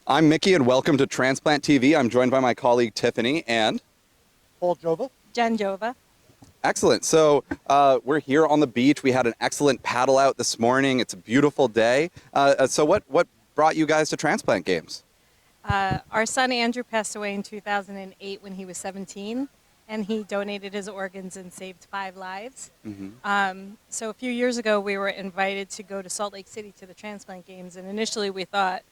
I'm Mickey, and welcome to Transplant TV. I'm joined by my colleague Tiffany, and Paul Jovah. Jen Jova. excellent. So we're here on the beach. We had an excellent paddle out this morning. It's a beautiful day. So what brought you guys to Transplant Games? Our son Andrew passed away in 2008 when he was 17, and he donated his organs and saved 5 lives. So a few years ago, we were invited to go to Salt Lake City to the Transplant Games, and initially we thought,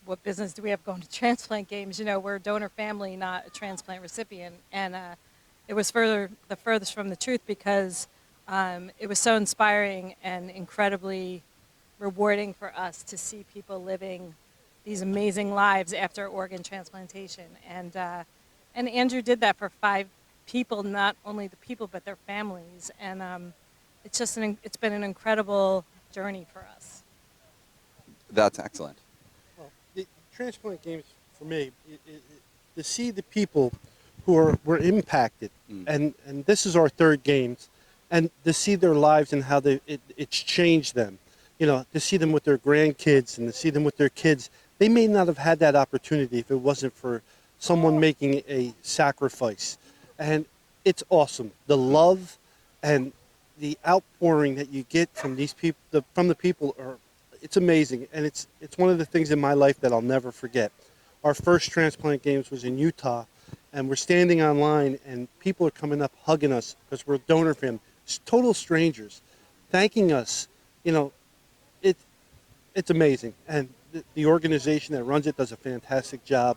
what business do we have going to Transplant Games? You know, we're a donor family, not a transplant recipient. And it was the furthest from the truth because it was so inspiring and incredibly rewarding for us to see people living these amazing lives after organ transplantation. And Andrew did that for 5 people, not only the people, but their families. And it's been an incredible journey for us. That's excellent. Well, the transplant games for me, to see the people who were impacted, and this is our 3rd games, and to see their lives and how it's changed them. You know, to see them with their grandkids and to see them with their kids. They may not have had that opportunity if it wasn't for someone making a sacrifice. And it's awesome. The love and the outpouring that you get from these people, from the people, it's amazing. And it's one of the things in my life that I'll never forget. Our first transplant games was in Utah, and we're standing online, and people are coming up hugging us because we're a donor family. It's total strangers, thanking us. You know, it's amazing. And the organization that runs it does a fantastic job.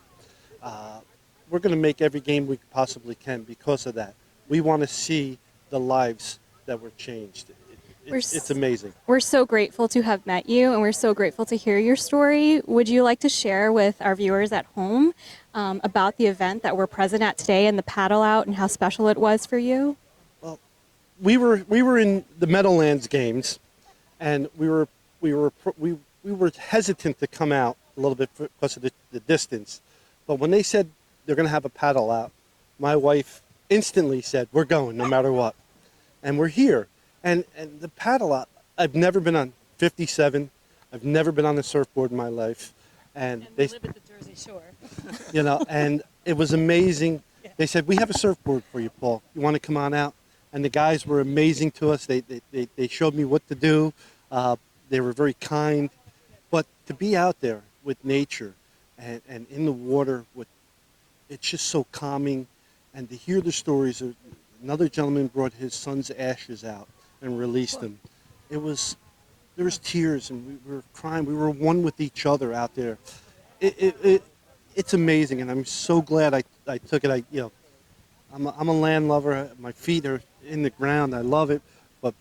We're going to make every game we possibly can because of that. We want to see the lives that were changed. It's amazing. We're so grateful to have met you, and we're so grateful to hear your story. Would you like to share with our viewers at home about the event that we're present at today and the paddle out and how special it was for you? Well, we were in the Meadowlands games, and we were hesitant to come out a little bit because of the distance. But when they said they're going to have a paddle out, my wife instantly said, "We're going no matter what." And we're here. And the paddle out, I've never been on 57. I've never been on a surfboard in my life. And we live at the Jersey Shore. You know, and it was amazing. Yeah. They said, "We have a surfboard for you, Paul. You want to come on out?" And the guys were amazing to us. They showed me what to do. They were very kind. But to be out there with nature and in the water, it's just so calming. And to hear the stories, another gentleman brought his son's ashes out and released them. There was tears, and we were crying. We were one with each other out there. It's amazing, and I'm so glad I took it. I'm a land lover. My feet are in the ground. I love it, but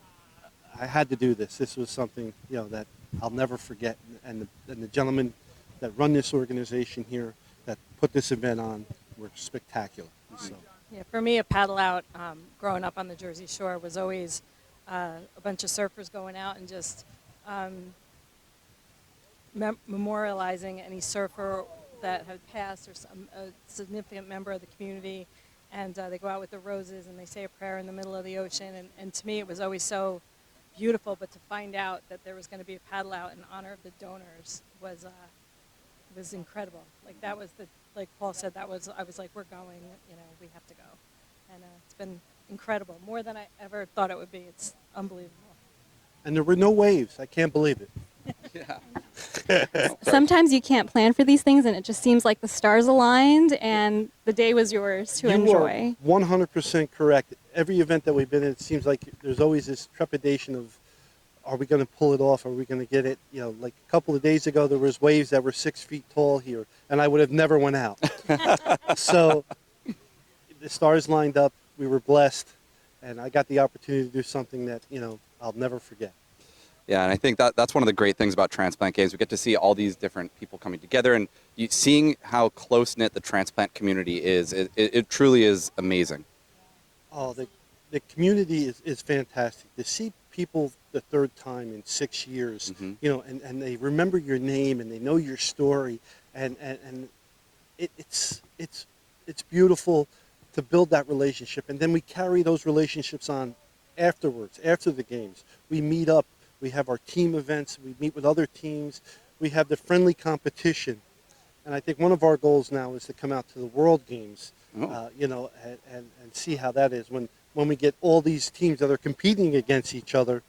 I had to do this. This was something that I'll never forget. And the gentlemen that run this organization here that put this event on were spectacular. So. Yeah, for me, a paddle out growing up on the Jersey Shore was always a bunch of surfers going out and just memorializing any surfer that had passed or a significant member of the community. And they go out with the roses and they say a prayer in the middle of the ocean. And to me, it was always so beautiful. But to find out that there was going to be a paddle out in honor of the donors was incredible. Like that was like Paul said, I was like, we're going, we have to go. And it's been incredible, more than I ever thought it would be. It's unbelievable. And there were no waves. I can't believe it. Yeah. Sometimes you can't plan for these things, and it just seems like the stars aligned, and the day was yours to enjoy. You are 100% correct. Every event that we've been in, it seems like there's always this trepidation of, are we going to pull it off? Are we going to get it? Like a couple of days ago, there was waves that were 6 feet tall here, and I would have never went out. So the stars lined up. We were blessed, and I got the opportunity to do something that, I'll never forget. Yeah, and I think that's one of the great things about Transplant Games. We get to see all these different people coming together, and seeing how close-knit the transplant community is, it truly is amazing. Oh, the community is fantastic. To see people the 3rd time in 6 years, and they remember your name and they know your story, and it's beautiful to build that relationship. And then we carry those relationships on afterwards, after the games. We meet up. We have our team events. We meet with other teams. we have the friendly competition. And I think one of our goals now is to come out to the World Games, you know, and see how that is when we get all these teams that are competing against each other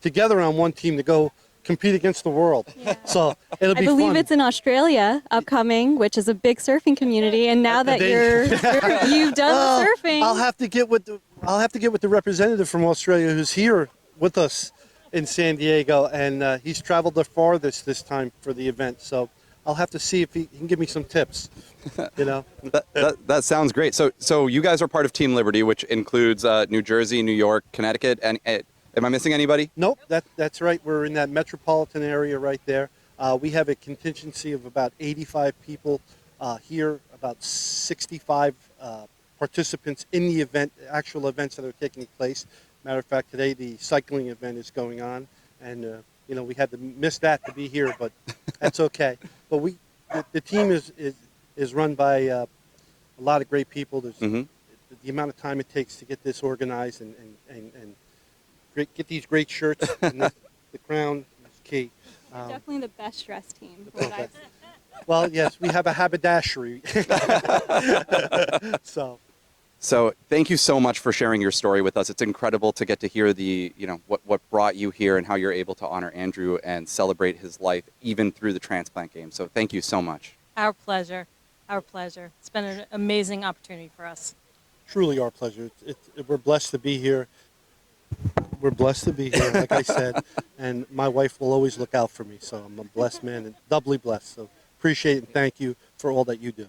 together on one team to go compete against the world. Yeah. So it'll be I believe fun. it's in Australia upcoming, which is a big surfing community. And now that you've done the surfing, I'll have to get with the representative from Australia who's here with us in San Diego, and he's traveled the farthest this time for the event. So I'll have to see if he can give me some tips. You know, That sounds great. So you guys are part of Team Liberty, which includes New Jersey, New York, Connecticut, and am I missing anybody? nope, that's right. We're in that metropolitan area right there. We have a contingency of about 85 people here, about 65 participants in the event, actual events that are taking place. Matter of fact, today the cycling event is going on, and you know, we had to miss that to be here, but that's okay. But the team is run by a lot of great people. There's the amount of time it takes to get this organized and get these great shirts. And the crown is key. definitely the best dressed team. from what I've seen. Well, yes, we have a haberdashery. So thank you so much for sharing your story with us. It's incredible to get to hear what brought you here and how you're able to honor Andrew and celebrate his life even through the transplant game. So thank you so much. Our pleasure. Our pleasure. It's been an amazing opportunity for us. Truly our pleasure. We're blessed to be here. We're blessed to be here, like I said, and my wife will always look out for me. So I'm a blessed man and doubly blessed. So appreciate it and thank you for all that you do.